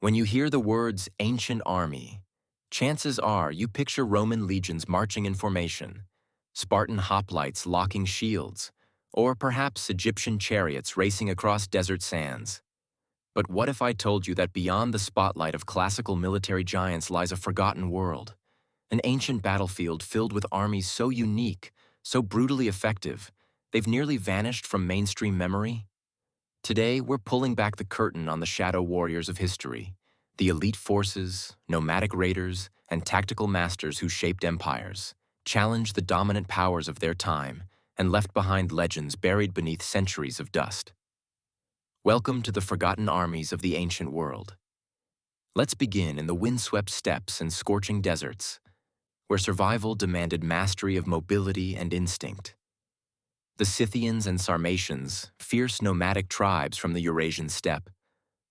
When you hear the words ancient army, chances are you picture Roman legions marching in formation, Spartan hoplites locking shields, or perhaps Egyptian chariots racing across desert sands. But what if I told you that beyond the spotlight of classical military giants lies a forgotten world, an ancient battlefield filled with armies so unique, so brutally effective, they've nearly vanished from mainstream memory? Today, we're pulling back the curtain on the shadow warriors of history, the elite forces, nomadic raiders, and tactical masters who shaped empires, challenged the dominant powers of their time, and left behind legends buried beneath centuries of dust. Welcome to the forgotten armies of the ancient world. Let's begin in the windswept steppes and scorching deserts, where survival demanded mastery of mobility and instinct. The Scythians and Sarmatians, fierce nomadic tribes from the Eurasian steppe,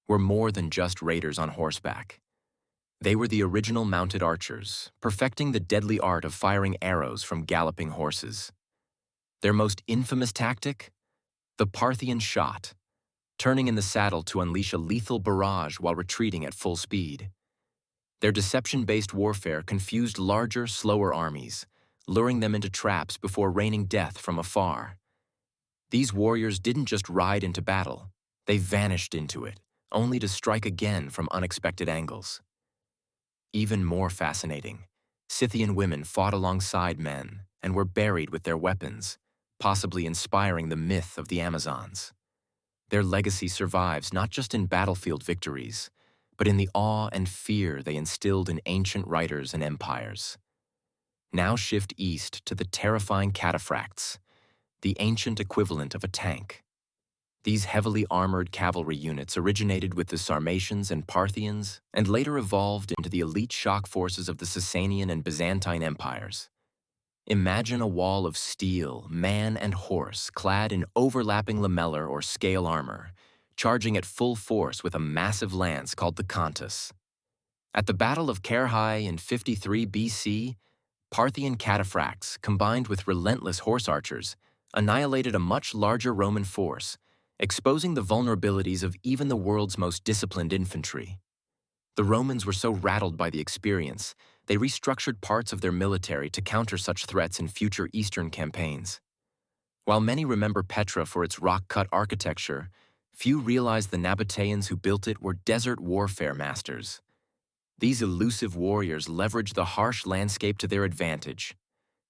were more than just raiders on horseback. They were the original mounted archers, perfecting the deadly art of firing arrows from galloping horses. Their most infamous tactic? The Parthian shot, turning in the saddle to unleash a lethal barrage while retreating at full speed. Their deception-based warfare confused larger, slower armies, luring them into traps before raining death from afar. These warriors didn't just ride into battle, they vanished into it, only to strike again from unexpected angles. Even more fascinating, Scythian women fought alongside men and were buried with their weapons, possibly inspiring the myth of the Amazons. Their legacy survives not just in battlefield victories, but in the awe and fear they instilled in ancient writers and empires. Now shift east to the terrifying Cataphracts, the ancient equivalent of a tank. These heavily armored cavalry units originated with the Sarmatians and Parthians and later evolved into the elite shock forces of the Sasanian and Byzantine empires. Imagine a wall of steel, man and horse, clad in overlapping lamellar or scale armor, charging at full force with a massive lance called the Contus. At the Battle of Carrhae in 53 BC, Parthian cataphracts, combined with relentless horse archers, annihilated a much larger Roman force, exposing the vulnerabilities of even the world's most disciplined infantry. The Romans were so rattled by the experience, they restructured parts of their military to counter such threats in future Eastern campaigns. While many remember Petra for its rock-cut architecture, few realize the Nabateans who built it were desert warfare masters. These elusive warriors leveraged the harsh landscape to their advantage,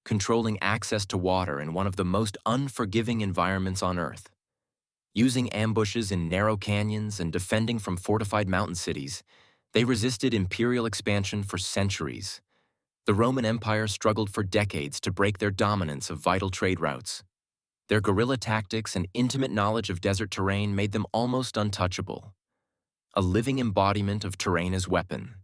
controlling access to water in one of the most unforgiving environments on Earth. Using ambushes in narrow canyons and defending from fortified mountain cities, they resisted imperial expansion for centuries. The Roman Empire struggled for decades to break their dominance of vital trade routes. Their guerrilla tactics and intimate knowledge of desert terrain made them almost untouchable, a living embodiment of terrain as weapon.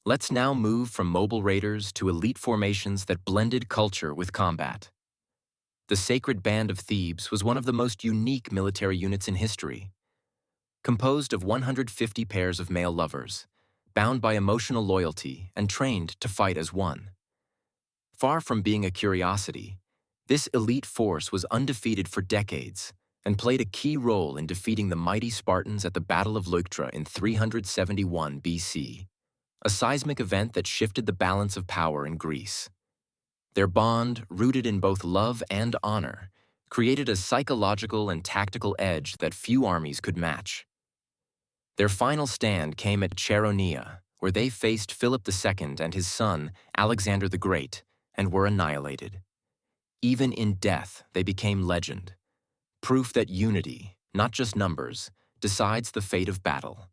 Let's now move from mobile raiders to elite formations that blended culture with combat. The Sacred Band of Thebes was one of the most unique military units in history. Composed of 150 pairs of male lovers, bound by emotional loyalty and trained to fight as one. Far from being a curiosity, this elite force was undefeated for decades and played a key role in defeating the mighty Spartans at the Battle of Leuctra in 371 BC, a seismic event that shifted the balance of power in Greece. Their bond, rooted in both love and honor, created a psychological and tactical edge that few armies could match. Their final stand came at Chaeronea, where they faced Philip II and his son, Alexander the Great, and were annihilated. Even in death, they became legend, proof that unity, not just numbers, decides the fate of battle.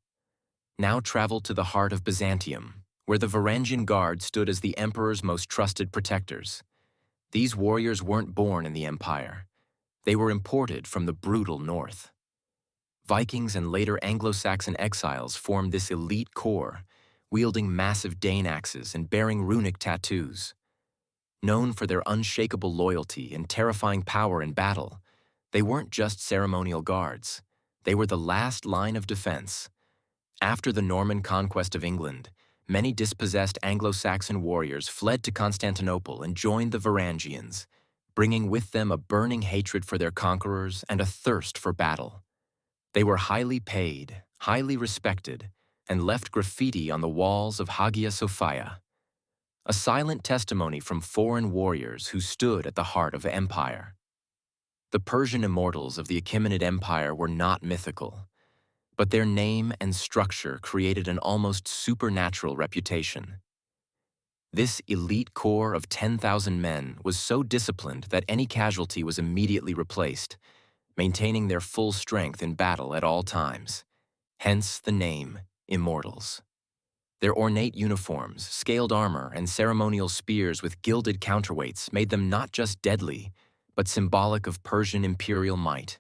Now travel to the heart of Byzantium, where the Varangian Guard stood as the emperor's most trusted protectors. These warriors weren't born in the empire. They were imported from the brutal north. Vikings and later Anglo-Saxon exiles formed this elite corps, wielding massive Dane axes and bearing runic tattoos. Known for their unshakable loyalty and terrifying power in battle, they weren't just ceremonial guards. They were the last line of defense. After the Norman conquest of England, many dispossessed Anglo-Saxon warriors fled to Constantinople and joined the Varangians, bringing with them a burning hatred for their conquerors and a thirst for battle. They were highly paid, highly respected, and left graffiti on the walls of Hagia Sophia, a silent testimony from foreign warriors who stood at the heart of the empire. The Persian immortals of the Achaemenid Empire were not mythical, but their name and structure created an almost supernatural reputation. This elite corps of 10,000 men was so disciplined that any casualty was immediately replaced, maintaining their full strength in battle at all times. Hence the name Immortals. Their ornate uniforms, scaled armor, and ceremonial spears with gilded counterweights made them not just deadly, but symbolic of Persian imperial might.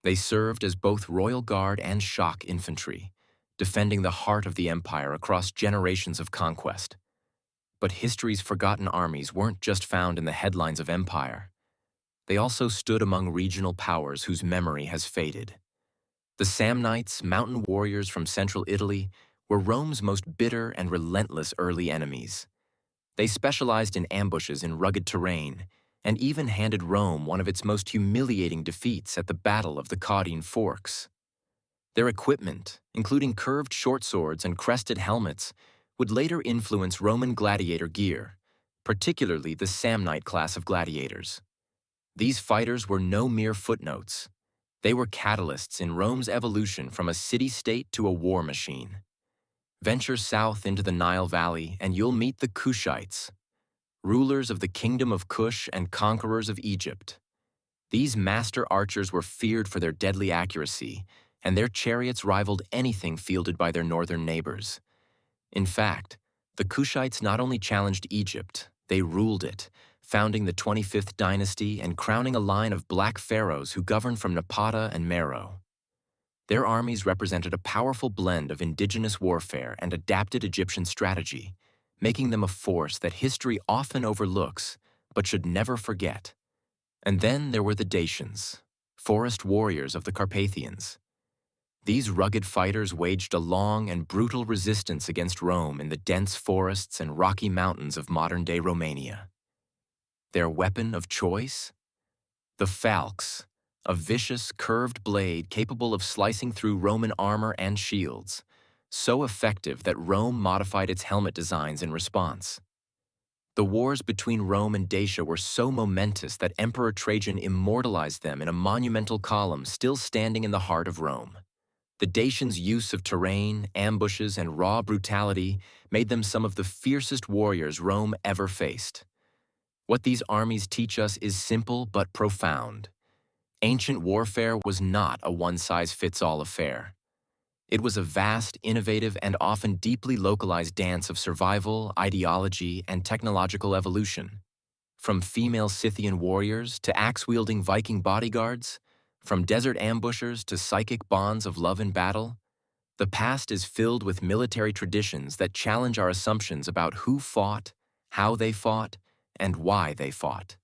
They served as both royal guard and shock infantry, defending the heart of the empire across generations of conquest. But history's forgotten armies weren't just found in the headlines of empire. They also stood among regional powers whose memory has faded. The Samnites, mountain warriors from central Italy, were Rome's most bitter and relentless early enemies. They specialized in ambushes in rugged terrain, and even handed Rome one of its most humiliating defeats at the Battle of the Caudine Forks. Their equipment, including curved short swords and crested helmets, would later influence Roman gladiator gear, particularly the Samnite class of gladiators. These fighters were no mere footnotes. They were catalysts in Rome's evolution from a city-state to a war machine. Venture south into the Nile Valley and you'll meet the Kushites, rulers of the kingdom of Kush and conquerors of Egypt. These master archers were feared for their deadly accuracy, and their chariots rivaled anything fielded by their northern neighbors. In fact, the Kushites not only challenged Egypt, they ruled it, founding the 25th dynasty and crowning a line of black pharaohs who governed from Napata and Meroe. Their armies represented a powerful blend of indigenous warfare and adapted Egyptian strategy, making them a force that history often overlooks but should never forget. And then there were the Dacians, forest warriors of the Carpathians. These rugged fighters waged a long and brutal resistance against Rome in the dense forests and rocky mountains of modern-day Romania. Their weapon of choice? The falx, a vicious, curved blade capable of slicing through Roman armor and shields, so effective that Rome modified its helmet designs in response. The wars between Rome and Dacia were so momentous that Emperor Trajan immortalized them in a monumental column still standing in the heart of Rome. The Dacians' use of terrain, ambushes, and raw brutality made them some of the fiercest warriors Rome ever faced. What these armies teach us is simple but profound. Ancient warfare was not a one-size-fits-all affair. It was a vast, innovative, and often deeply localized dance of survival, ideology, and technological evolution. From female Scythian warriors to axe-wielding Viking bodyguards, from desert ambushers to psychic bonds of love in battle, the past is filled with military traditions that challenge our assumptions about who fought, how they fought, and why they fought.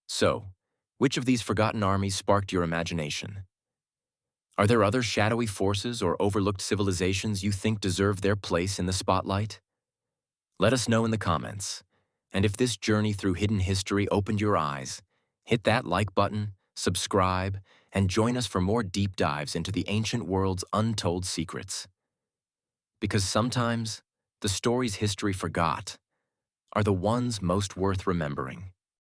So, which of these forgotten armies sparked your imagination? Are there other shadowy forces or overlooked civilizations you think deserve their place in the spotlight? Let us know in the comments. And if this journey through hidden history opened your eyes, hit that like button, subscribe, and join us for more deep dives into the ancient world's untold secrets. Because sometimes, the stories history forgot are the ones most worth remembering.